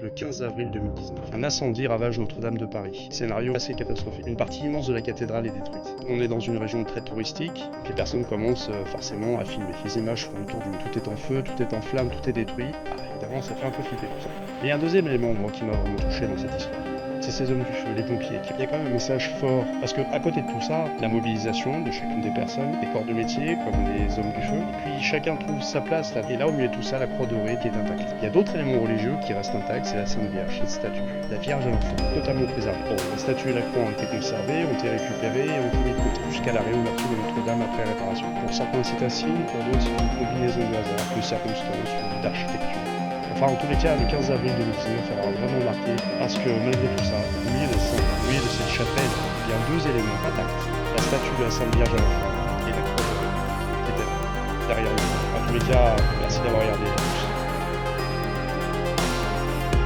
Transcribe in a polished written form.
Le 15 avril 2019, un incendie ravage Notre-Dame de Paris. Scénario assez catastrophique. Une partie immense de la cathédrale est détruite. On est dans une région très touristique, les personnes commencent forcément à filmer. Les images font autour du tout est en feu, tout est en flammes, tout est détruit. Évidemment, ça fait un peu flipper tout ça. Mais il y a un deuxième élément, moi, qui m'a vraiment touché dans cette histoire. C'est ces hommes du feu, les pompiers. Il y a quand même un message fort, parce que à côté de tout ça, la mobilisation de chacune des personnes, des corps de métier, comme les hommes du feu, et puis chacun trouve sa place là. Et là, au milieu de tout ça, la croix dorée qui est intacte. Il y a d'autres éléments religieux qui restent intacts, c'est la Sainte Vierge, cette statue. La Vierge à l'enfant, totalement préservée. Bon, la statue et la croix ont été conservées, ont été récupérées et ont été mis de côté, jusqu'à la réouverture de Notre-Dame après réparation. Pour certains, c'est un signe, pour d'autres, c'est une combinaison de hasard, de circonstances ou d'architecture. Enfin, en tous les cas, le 15 avril 2019, ça aura vraiment marqué, parce que malgré tout ça, au milieu de cette chapelle, il y a deux éléments intacts. La statue de la Sainte Vierge à l'enfant et la croix qui était derrière nous. En tous les cas, merci d'avoir regardé.